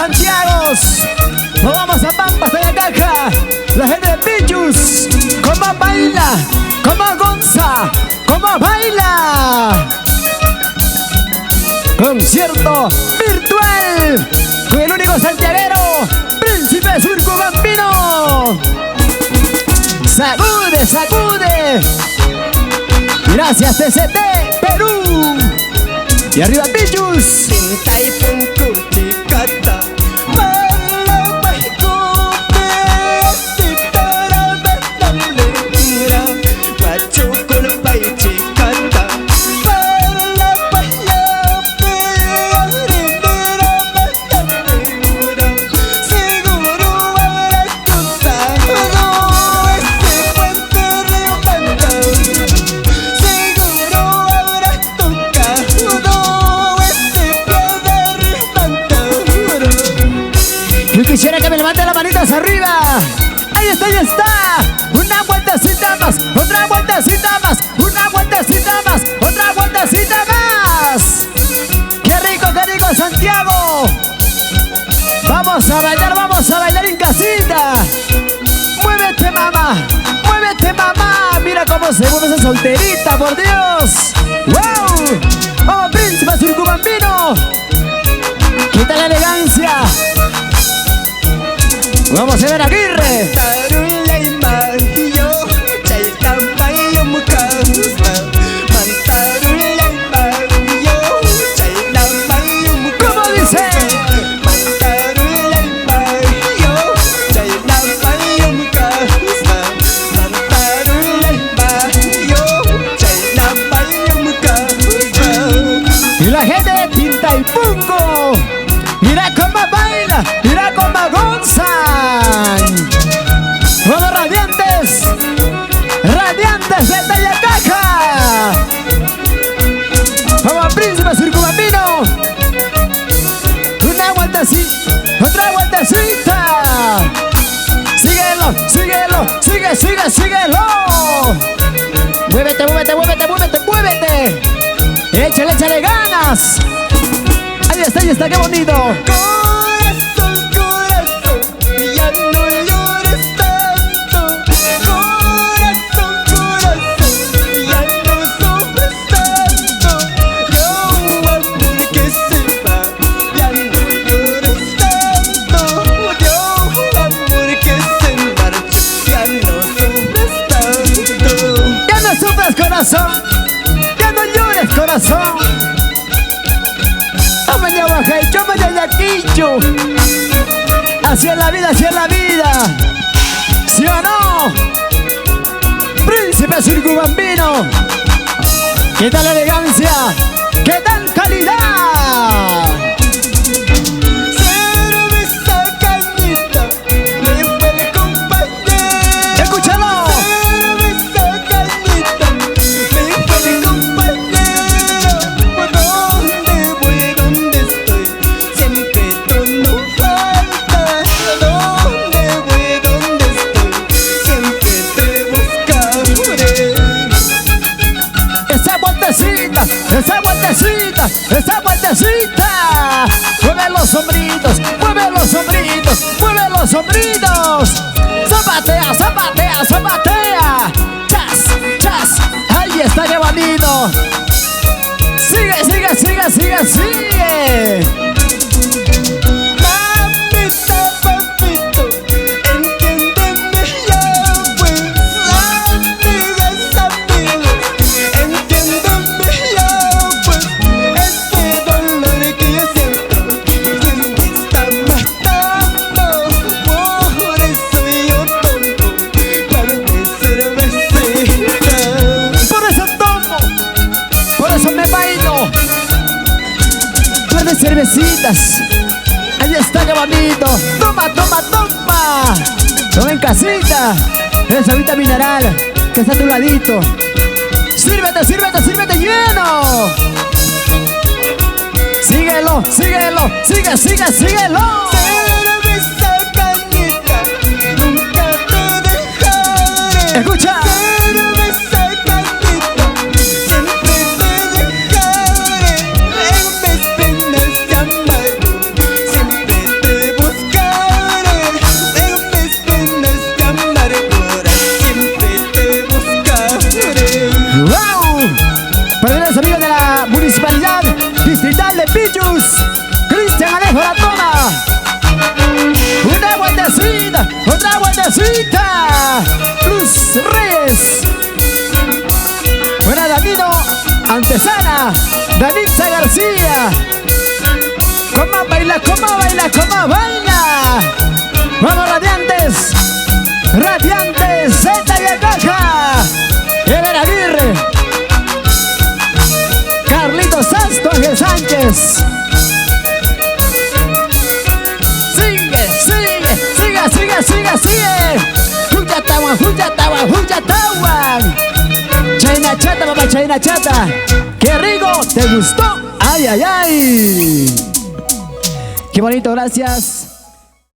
Santiagos. Nos vamos a Pampas de la Caja. La gente de Pichus. ¿Cómo baila? ¿Cómo gonza? ¿Cómo baila? Concierto virtual con el único santiaguero, Príncipe Circo Bambino. Sacude, sacude. Gracias TCT Perú. Y arriba Pichus. Quisiera que me levante las manitas arriba. Ahí está, ahí está. Una vueltecita más, otra vueltecita más, una vueltecita más, otra vueltecita más. Qué rico, Santiago. Vamos a bailar en casita. Muévete, mamá, muévete, mamá. Mira cómo se mueve esa solterita, por Dios. ¡Wow! ¡Oh, Príncipe Circo Bambino! ¡Quita la elegancia! Vamos a ver Aguirre. ¿Cómo dice? Y la gente de Tinta y Pungo. Mira cómo baila, mira cómo gozan. Vamos radiantes, radiantes de Tallacaja. Vamos Príncipe Circo Bambino. Una vueltecita, otra vueltecita. Síguelo, síguelo, síguelo. Muévete, muévete, muévete, muévete, muévete. Échale ganas. Ahí está, qué bonito. Corazón, corazón, ya no llores tanto. Corazón, corazón, ya no sufres tanto. Yo amor que se va, ya no llores tanto. Yo amor que se marcha, ya no sufres tanto. Ya no sufres, corazón, ya no llores, corazón. Así es la vida, así es la vida. ¿Sí o no? Príncipe Circo Bambino. ¿Qué tal elegancia? ¿Qué tal calidad? Cerveza cañita, me fue el compañero. Escúchalo. Cerveza cañita, me fue el compañero. Por donde voy, donde estoy, siempre tú no faltas. Donde voy, donde estoy, siempre te buscaré. Esa vueltecita, esa vueltecita, esa vueltecita. Mueve los hombritos, mueve los hombritos, mueve los hombritos. Zapatea, zapatea, zapatea. Chas, chas. Ahí está, qué bonito. Sigue, sigue, sigue, sigue, sigue. Mamita, papito, entiéndeme ya, pues. Amigas, amigos, entiéndeme ya, pues. Este dolor que yo siento me está matando. Por eso yo tomo par de cervecita. Por eso tomo, por eso me bailo. Par de cervecitas. Ahí está, qué bonito. Toma, toma, toma. Toma en casita. Esa agüita mineral que está a tu ladito. Sírvete, sírvete, sírvete lleno. Síguelo, síguelo, sigue, sigue, síguelo. Cerveza cañita, nunca te dejaré. Escucha. Cerveza cañita, siempre te dejaré. En mis penas de amargo, siempre te García. ¿Cómo baila, cómo baila, cómo baila? Vamos, radiantes. Radiantes, Z y Acoja. Ever Aguirre. Carlitos Sasto, Ángel Sánchez. Sigue, sigue, sigue, sigue, sigue, sigue. Huyatawan, huyatawan, huyatawan. China Chata, papá, China Chata. ¡Qué rico! ¿Te gustó? ¡Ay, ay, ay! ¡Qué bonito! Gracias.